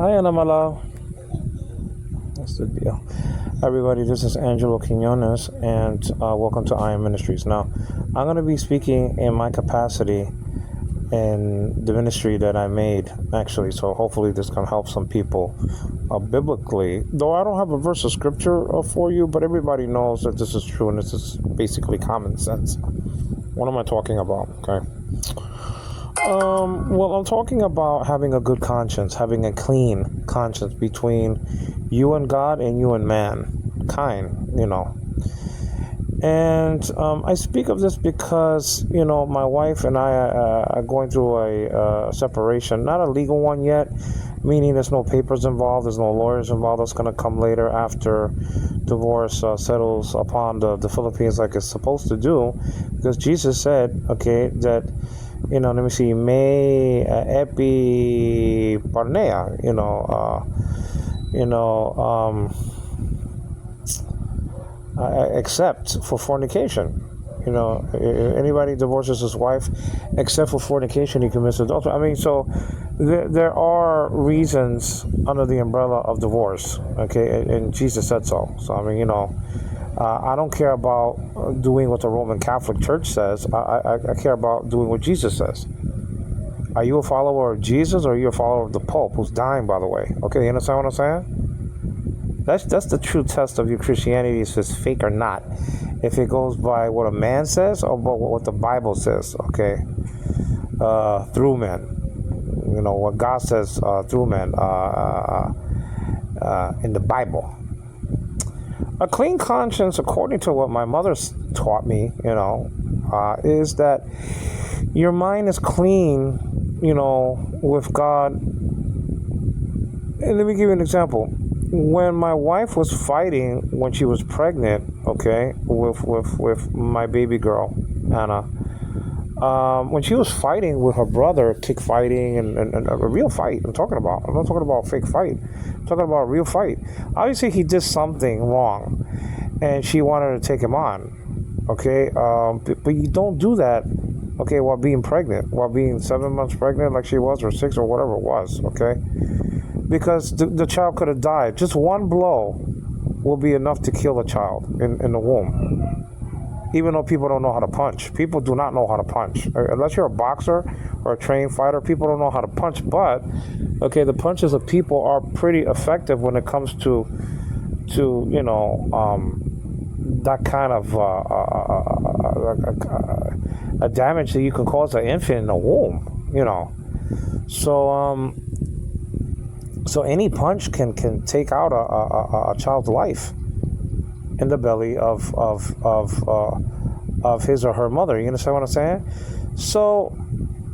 Hi, Anamala. That's the deal. Everybody, this is Angelo Quinones, and welcome to Iron Ministries. Now, I'm going to be speaking in my capacity in the ministry that I made, actually, so hopefully this can help some people biblically. Though I don't have a verse of scripture for you, but everybody knows that this is true, and this is basically common sense. What am I talking about? Okay. Well, I'm talking about having a good conscience, having a clean conscience between you and God and you and mankind. And I speak of this because, my wife and I are going through a separation, not a legal one yet, meaning there's no papers involved, there's no lawyers involved. That's going to come later after divorce settles upon the Philippines like it's supposed to do, because Jesus said, okay, that, let me see, me epi parnea, except for fornication. Anybody divorces his wife except for fornication, he commits adultery. I mean, so there are reasons under the umbrella of divorce, okay, and Jesus said so. So, I mean, I don't care about doing what the Roman Catholic Church says. I care about doing what Jesus says. Are you a follower of Jesus, or are you a follower of the Pope, who's dying, by the way? Okay, you understand what I'm saying? That's the true test of your Christianity, if it's fake or not. If it goes by what a man says or by what the Bible says, okay? Through men. What God says through men in the Bible. A clean conscience, according to what my mother taught me, is that your mind is clean, with God. And let me give you an example. When my wife was fighting when she was pregnant, okay, with my baby girl, Anna, when she was fighting with her brother, kick fighting and a real fight, I'm not talking about a fake fight. I'm talking about a real fight. Obviously, he did something wrong, and she wanted to take him on, okay? But you don't do that, okay, while being pregnant, while being 7 months pregnant like she was, or 6, or whatever it was, okay? Because the child could have died. Just one blow will be enough to kill a child in the womb. Even though people don't know how to punch. People do not know how to punch. Unless you're a boxer or a trained fighter, people don't know how to punch. But, okay, the punches of people are pretty effective when it comes to that kind of a damage that you can cause an infant in the womb, So any punch can take out a child's life in the belly of his or her mother. You understand what I'm saying? So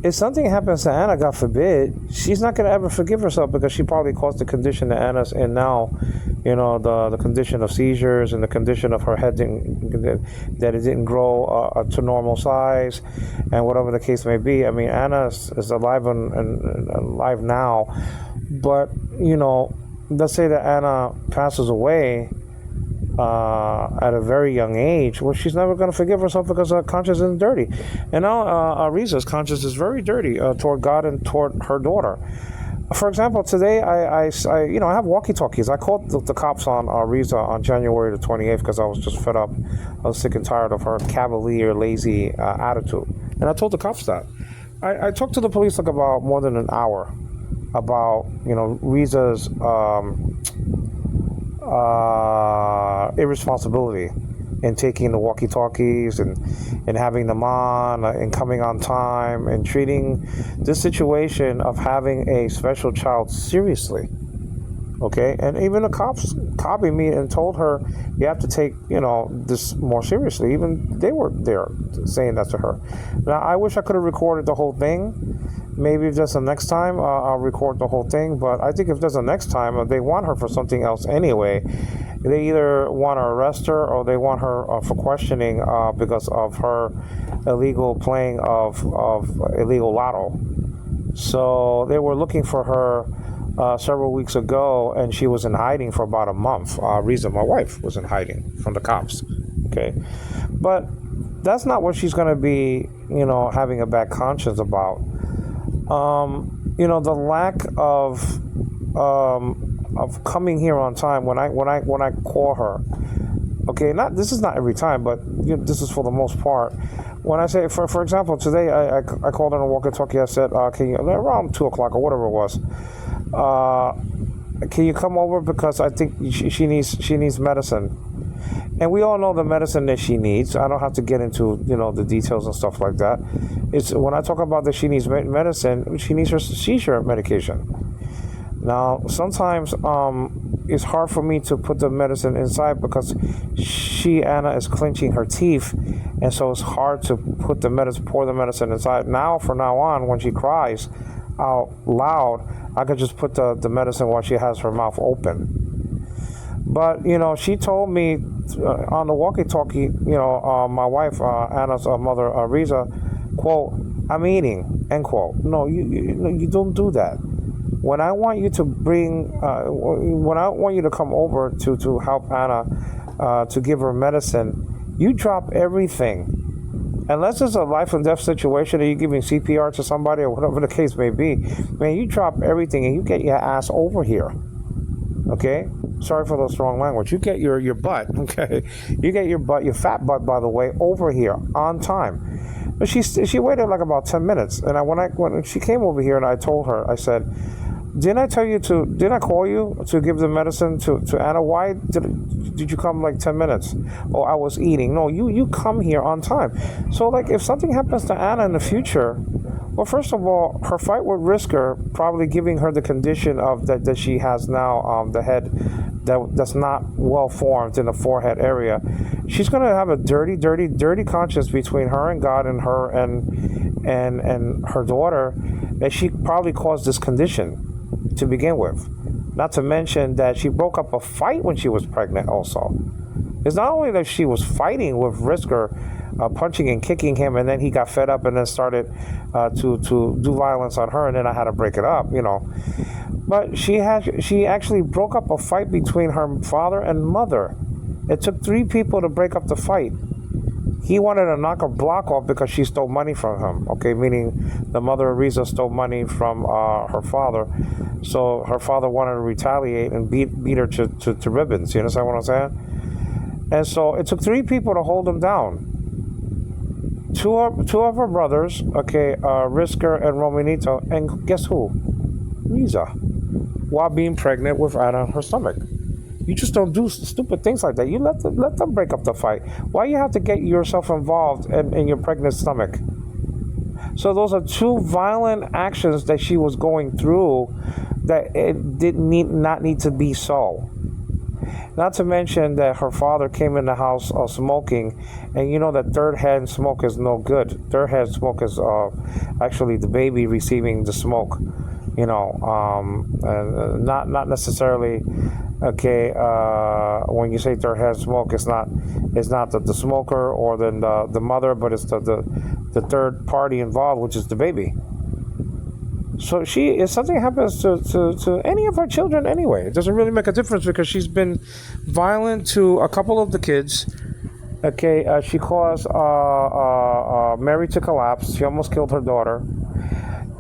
if something happens to Anna, God forbid, she's not going to ever forgive herself, because she probably caused the condition that Anna's in now. The condition of seizures, and the condition of her head that it didn't grow to normal size, and whatever the case may be. I mean, Anna is alive and alive now, but let's say that Anna passes away at a very young age. Well, she's never going to forgive herself, because her conscience is dirty. And now Ariza's conscience is very dirty toward God and toward her daughter. For example, today I have walkie-talkies. I called the cops on Ariza on January the 28th because I was just fed up. I was sick and tired of her cavalier, lazy attitude. And I told the cops that. I talked to the police like about more than an hour about, Riza's irresponsibility in taking the walkie-talkies and having them on and coming on time and treating this situation of having a special child seriously. Okay, and even the cops copied me and told her, you have to take, this more seriously. Even they were there saying that to her. Now, I wish I could have recorded the whole thing. Maybe if there's a next time, I'll record the whole thing. But I think if there's a next time, they want her for something else anyway. They either want to arrest her, or they want her for questioning because of her illegal playing of illegal lotto. So they were looking for her several weeks ago, and she was in hiding for about a month. Riza, my wife, was in hiding from the cops. Okay, but that's not what she's going to be, having a bad conscience about. The lack of of coming here on time when I call her. Okay, this is not every time, but this is for the most part. When I say, for example, today I called on a walkie-talkie. I said, can you, around 2 o'clock or whatever it was, can you come over because I think she needs medicine. And we all know the medicine that she needs. I don't have to get into the details and stuff like that. It's when I talk about that she needs medicine, she needs her seizure medication. Now, sometimes it's hard for me to put the medicine inside because Anna is clenching her teeth, and so it's hard to pour the medicine inside. Now, from now on, when she cries out loud, I could just put the medicine while she has her mouth open. But, she told me on the walkie-talkie, my wife, Anna's mother, Riza, quote, "I'm eating," end quote. No, you don't do that. When I want you to when I want you to come over to help Anna, to give her medicine, you drop everything. Unless it's a life and death situation and you're giving CPR to somebody or whatever the case may be, man, you drop everything and you get your ass over here. Okay? Sorry for the strong language. You get your butt, okay? You get your fat butt, by the way, over here on time. But she waited like about 10 minutes. And when she came over here and I told her, I said, didn't I call you to give the medicine to Anna? Why did you come like 10 minutes? Oh, I was eating. No, you come here on time. So like if something happens to Anna in the future, well, first of all, her fight would risk her probably giving her the condition of that she has now, the head that's not well formed in the forehead area. She's going to have a dirty conscience between her and God and her and her daughter, that she probably caused this condition to begin with. Not to mention that she broke up a fight when she was pregnant also. It's not only that she was fighting with Risker, punching and kicking him, and then he got fed up and then started to do violence on her, and then I had to break it up, But she actually broke up a fight between her father and mother. It took 3 people to break up the fight. He wanted to knock her block off because she stole money from him, okay, meaning the mother, Ariza, stole money from her father. So her father wanted to retaliate and beat her to ribbons. You understand what I'm saying? And so it took 3 people to hold him down. Two of her brothers, okay, Risker and Romanito, and guess who? Riza, while being pregnant with Anna in her stomach. You just don't do stupid things like that. You let them break up the fight. Why you have to get yourself involved in your pregnant stomach? So those are 2 violent actions that she was going through that it did not need to be so. Not to mention that her father came in the house smoking, and you know that third hand smoke is no good. Third hand smoke is actually the baby receiving the smoke. Not necessarily. Okay, when you say third hand smoke, it's not the smoker or then the mother, but it's the third party involved, which is the baby. So if something happens to any of her children anyway, it doesn't really make a difference because she's been violent to a couple of the kids. Okay, she caused Mary to collapse. She almost killed her daughter.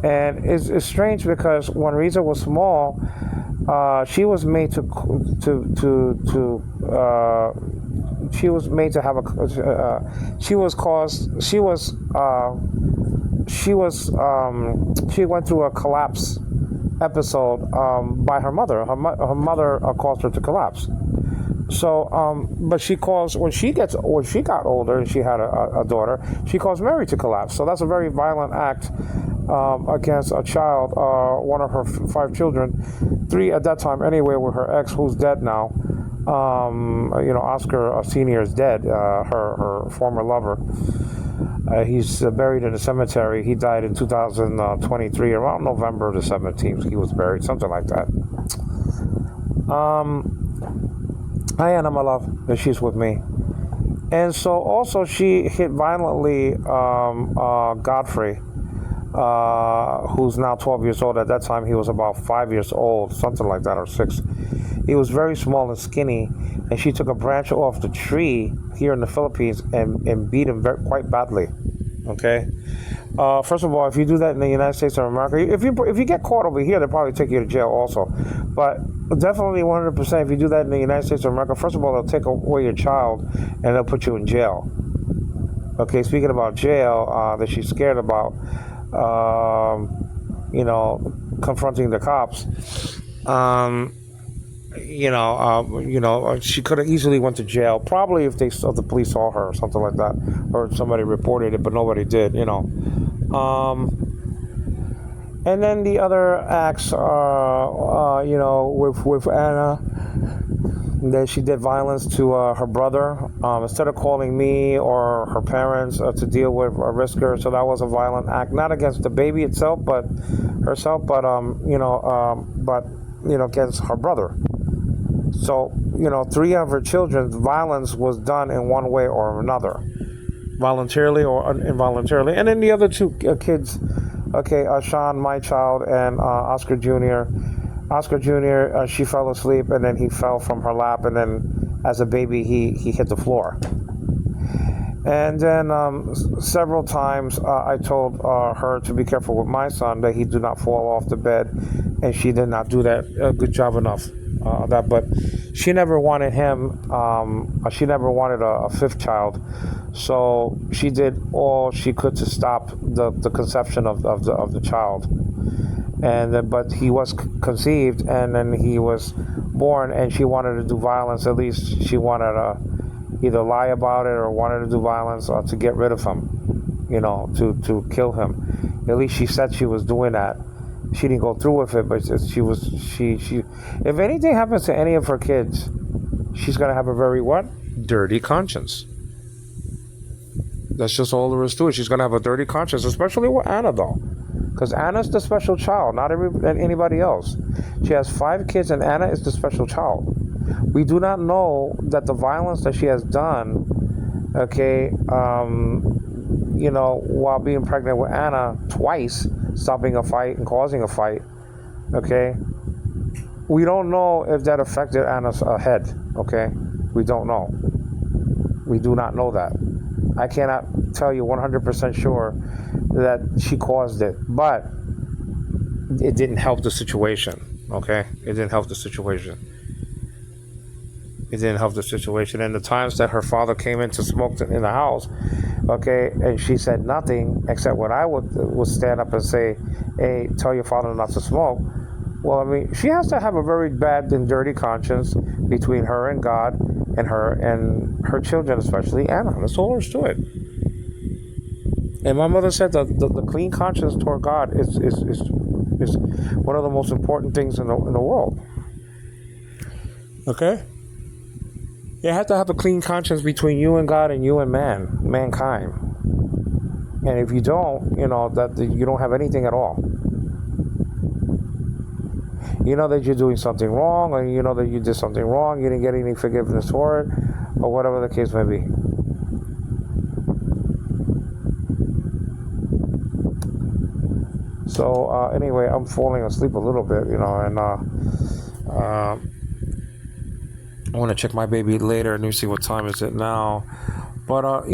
And it's strange because when Riza was small, she was made to have she went through a collapse episode by her mother. Her mother caused her to collapse. So, but when she got older and she had a daughter, she caused Mary to collapse. So that's a very violent act against a child, one of her 5 children, 3 at that time anyway, with her ex, who's dead now. Oscar Sr. is dead, her former lover. He's buried in a cemetery. He died in 2023, around November the 17th. He was buried, something like that. Hi, Anna, my love. She's with me. And so also she hit violently Godfrey, who's now 12 years old. At that time, he was about 5 years old, something like that, or 6. He was very small and skinny, and she took a branch off the tree here in the Philippines and beat him quite badly. Okay, First of all, if you do that in the United States of America, if you get caught over here, they'll probably take you to jail also. But definitely 100%, if you do that in the United States of America, first of all, they'll take away your child and they'll put you in jail. Okay, speaking about jail, that she's scared about, confronting the cops. She could have easily went to jail. Probably if the police saw her or something like that, or somebody reported it, but nobody did. And then the other acts are, with Anna, that she did violence to her brother. Instead of calling me or her parents to deal with or risk her, so that was a violent act, not against the baby itself, but herself, but against her brother. So, 3 of her children's violence was done in one way or another, voluntarily or involuntarily. And then the other 2 kids, Sean, my child, and Oscar Jr. Oscar Jr., she fell asleep, and then he fell from her lap, and then as a baby, he hit the floor. And then several times I told her to be careful with my son, that he do not fall off the bed, and she did not do that a good job enough. But she never wanted him. She never wanted a 5th child, so she did all she could to stop the conception of the child. And but he was conceived, and then he was born, and she wanted to do violence. At least she wanted to either lie about it or wanted to do violence to get rid of him, to kill him. At least she said she was doing that. She didn't go through with it, but she if anything happens to any of her kids, she's going to have a very dirty conscience. That's just all there is to it. She's going to have a dirty conscience, especially with Anna, though, because Anna's the special child, not anybody else. She has 5 kids, and Anna is the special child. We do not know that the violence that she has done, while being pregnant with Anna twice, stopping a fight and causing a fight, we don't know if that affected Anna's head, we don't know. We do not know that. I cannot tell you 100% sure that she caused it, but it didn't help the situation, It didn't help the situation. It didn't help the situation. And the times that her father came in to smoke in the house, and she said nothing, except when I would stand up and say, hey, tell your father not to smoke. Well, I mean, she has to have a very bad and dirty conscience between her and God, and her children, especially Anna. That's all there is to it. And my mother said that the clean conscience toward God is one of the most important things in the world. You have to have a clean conscience between you and God and you and mankind. And if you don't, that you don't have anything at all. You know that you're doing something wrong, or you know that you did something wrong, you didn't get any forgiveness for it, or whatever the case may be. So anyway, I'm falling asleep a little bit, and I want to check my baby later and see what time is it now. But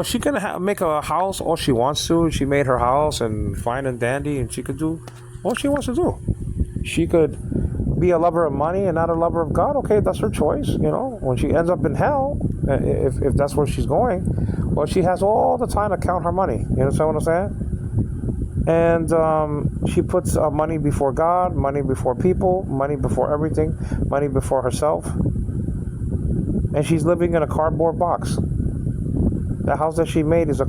she can make a house all she wants to. She made her house and fine and dandy, and she could do all she wants to do. She could be a lover of money and not a lover of God. Okay, that's her choice. When she ends up in hell, if that's where she's going, well, she has all the time to count her money. You understand what I'm saying? And she puts money before God, money before people, money before everything, money before herself. And she's living in a cardboard box. The house that she made is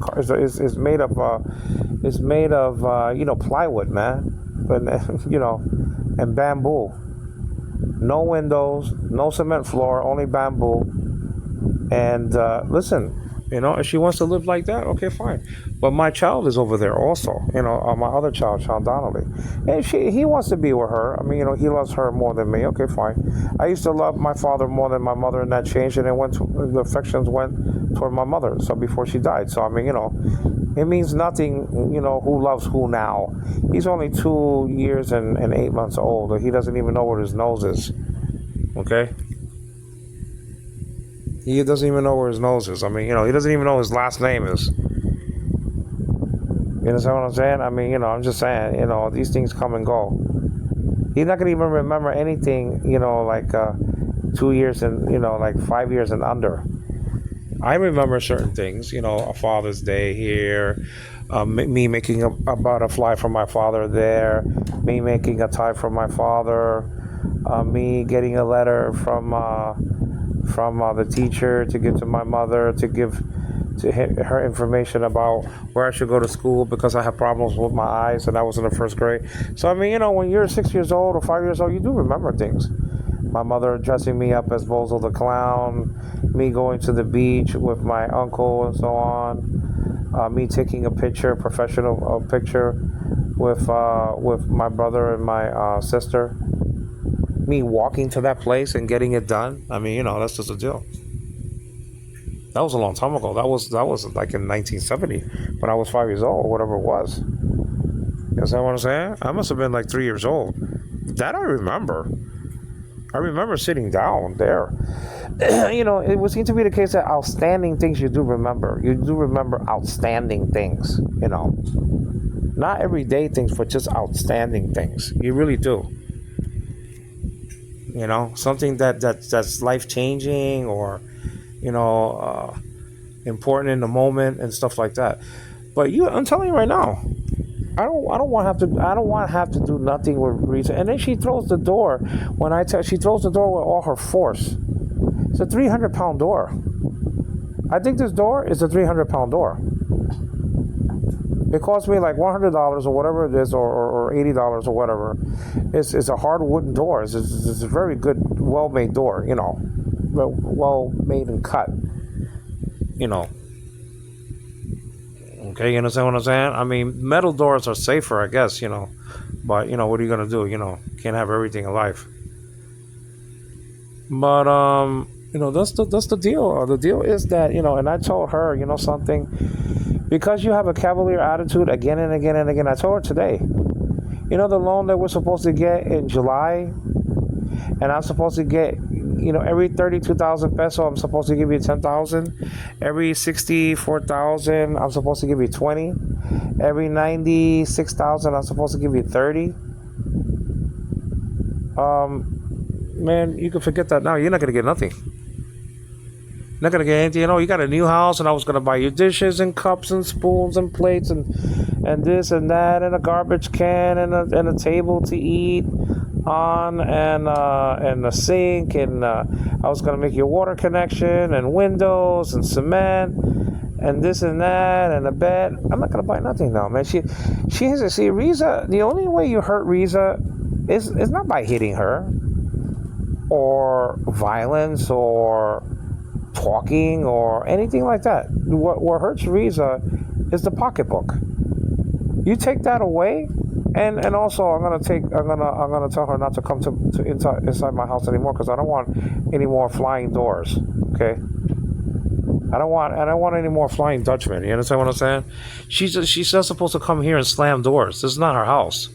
made of plywood, man, but and bamboo. No windows, no cement floor, only bamboo. And listen. If she wants to live like that, okay, fine. But my child is over there also. My other child, Sean Donnelly, and he wants to be with her. I mean, he loves her more than me. Okay, fine. I used to love my father more than my mother, and that changed, and the affections went toward my mother. So before she died. So I mean, it means nothing. Who loves who now? He's only 2 years and 8 months old. He doesn't even know where his nose is. Okay. He doesn't even know where his nose is. I mean, he doesn't even know his last name is. You understand what I'm saying? I mean, I'm just saying, these things come and go. He's not gonna even remember anything, like 2 years and like 5 years and under. I remember certain things, a Father's Day here, me making a butterfly for my father there, me making a tie for my father, me getting a letter from the teacher to give to my mother to give to her information about where I should go to school because I have problems with my eyes, and I was in the first grade. So I mean, when you're 6 years old or 5 years old, you do remember things. My mother dressing me up as Bozo the Clown, me going to the beach with my uncle and so on, me taking a picture, professional picture with my brother and my sister, me walking to that place and getting it done. I mean, that's just a deal. That was a long time ago. That was like in 1970 when I was 5 years old, whatever it was. You know what I'm saying? I must have been like 3 years old. That I remember. I remember sitting down there. It would seem to be the case that outstanding things you do remember. You do remember outstanding things, Not everyday things, but just outstanding things. You really do. Something that's life-changing or, important in the moment and stuff like that. But I'm telling you right now, I don't want to have to do nothing with reason. And then she throws the door. She throws the door with all her force. It's a 300-pound door. I think this door is a 300-pound door. It cost me like $100 or whatever it is, or $80 or whatever. It's a hard wooden door. It's a very good, well-made door. Well made and cut. Okay, you understand what I'm saying? I mean, metal doors are safer, I guess, But, what are you going to do? Can't have everything in life. But, that's the deal. The deal is that, and I told her, something. Because you have a cavalier attitude again and again and again. I told her today. The loan that we're supposed to get in July, and I'm supposed to get, every 32,000 peso, I'm supposed to give you 10,000. Every 64,000, I'm supposed to give you 20. Every 96,000, I'm supposed to give you 30. Man, you can forget that now. You're not gonna get nothing. Not gonna get anything. You got a new house, and I was gonna buy you dishes and cups and spoons and plates and this and that and a garbage can and a table to eat on and a sink and I was gonna make you a water connection and windows and cement and this and that and a bed. I'm not gonna buy nothing now, man. She has to see Riza. The only way you hurt Riza is not by hitting her or violence or talking or anything like that. What hurts Riza is the pocketbook. You take that away, and also I'm gonna tell her not to come to inside my house anymore because I don't want any more flying doors. Okay, I don't want any more flying Dutchmen. You understand what I'm saying? She's not supposed to come here and slam doors. This is not her house.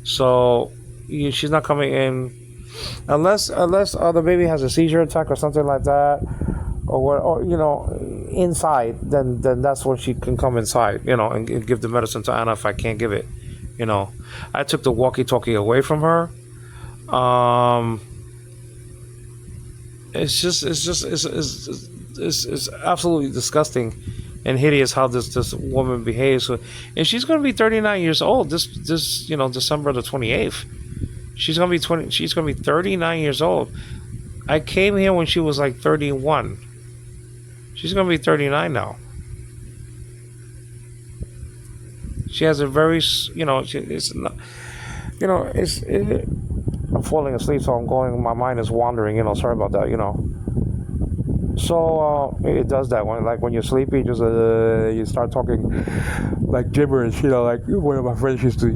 So she's not coming in unless the baby has a seizure attack or something like that, or inside. Then that's when she can come inside, and give the medicine to Anna if I can't give it. I took the walkie-talkie away from her. It's absolutely disgusting and hideous how this woman behaves. And she's going to be 39 years old this December the 28th. She's going to be 39 years old. I came here when she was like 31. She's going to be 39 now. She has a very, I'm falling asleep, so my mind is wandering, sorry about that, So it does that when you're sleepy, just you start talking like gibberish, like one of my friends used to,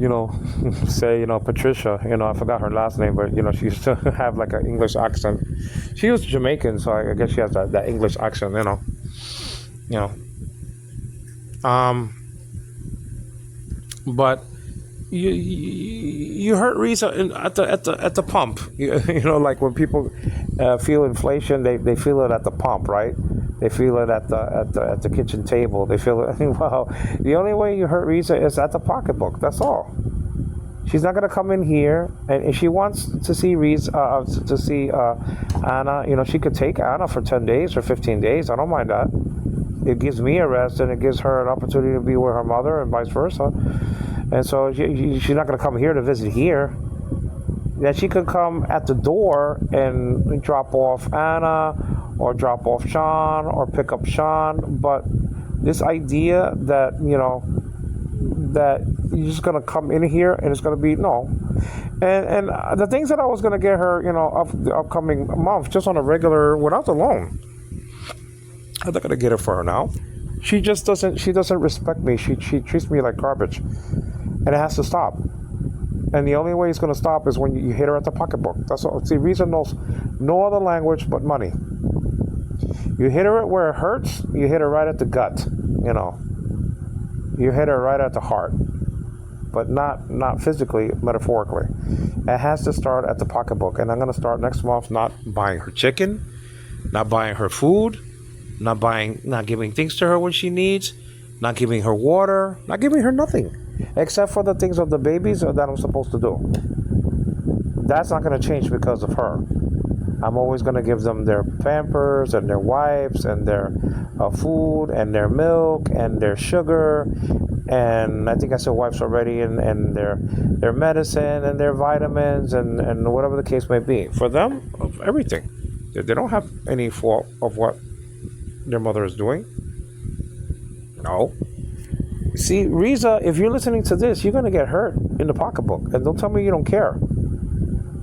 say, Patricia, I forgot her last name, but she used to have like an English accent. She was Jamaican, so I guess she has that English accent, But you hurt Riza at the pump. Like when people feel inflation, they feel it at the pump, right? They feel it at the kitchen table. They feel it. Well, the only way you hurt Risa is at the pocketbook. That's all. She's not gonna come in here, and if she wants to see Anna, she could take Anna for 10 days or 15 days. I don't mind that. It gives me a rest, and it gives her an opportunity to be with her mother, and vice versa. And so she's not gonna come here to visit here. That she could come at the door and drop off Anna, or drop off Sean, or pick up Sean. But this idea that that you're just gonna come in here and it's gonna be no. And the things that I was gonna get her, of the upcoming month, just on a regular without the loan, I'm not gonna get it for her now. She just doesn't. She doesn't respect me. She treats me like garbage, and it has to stop. And the only way it's going to stop is when you hit her at the pocketbook. That's all. See, Risa knows no other language but money. You hit her where it hurts. You hit her right at the gut. You hit her right at the heart, but not physically, metaphorically. It has to start at the pocketbook. And I'm going to start next month not buying her chicken, not buying her food, not giving things to her when she needs, not giving her water, not giving her nothing. Except for the things of the babies that I'm supposed to do. That's not going to change because of her. I'm always going to give them their Pampers and their wipes and their food and their milk and their sugar, and I think I said wipes already, and their medicine and their vitamins and whatever the case may be. For them, everything. They don't have any fault of what their mother is doing. No. See, Riza, if you're listening to this, you're going to get hurt in the pocketbook. And don't tell me you don't care.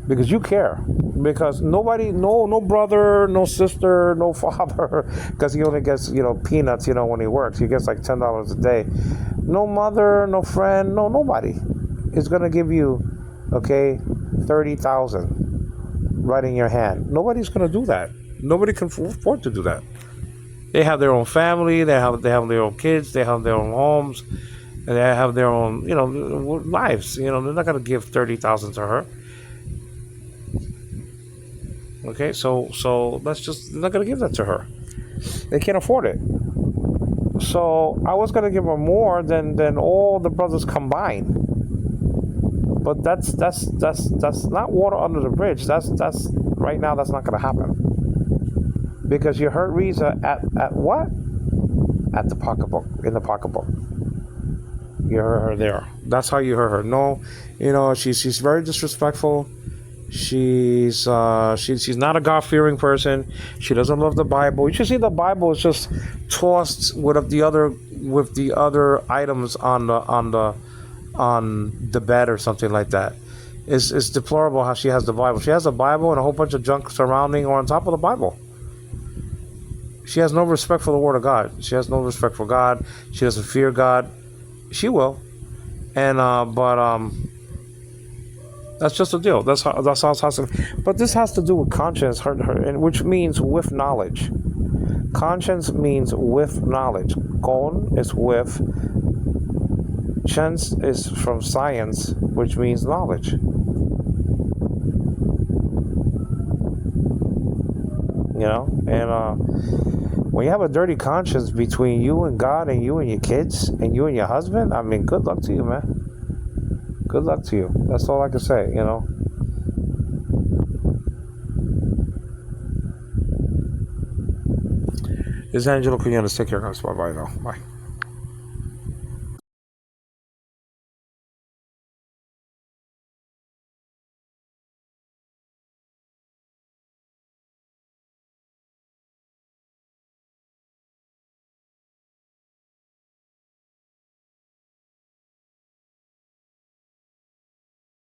Because you care. Because nobody, no brother, no sister, no father, because he only gets, peanuts, when he works. He gets like $10 a day. No mother, no friend, nobody is going to give you, $30,000 right in your hand. Nobody's going to do that. Nobody can afford to do that. They have their own family. They have their own kids. They have their own homes. And they have their own, lives. They're not going to give $30,000 to her. Okay, so they're not going to give that to her. They can't afford it. So I was going to give her more than all the brothers combined. But that's not water under the bridge. That's right now. That's not going to happen. Because you hurt Riza at what? At the pocketbook, in the pocketbook. You hurt her there. That's how you hurt her. No, she's very disrespectful. She's not a God-fearing person. She doesn't love the Bible. You should see the Bible is just tossed with the other items on the bed or something like that. It's deplorable how she has the Bible. She has the Bible and a whole bunch of junk surrounding or on top of the Bible. She has no respect for the Word of God. She has no respect for God. She doesn't fear God. She will, and that's just the deal. That's how it has to. But this has to do with conscience, and which means with knowledge. Conscience means with knowledge. Con is with. Chance is from science, which means knowledge. When you have a dirty conscience between you and God and you and your kids and you and your husband, I mean, good luck to you, man. Good luck to you. That's all I can say, This is Angelo Cunha. Take care, guys. Bye-bye now. Bye.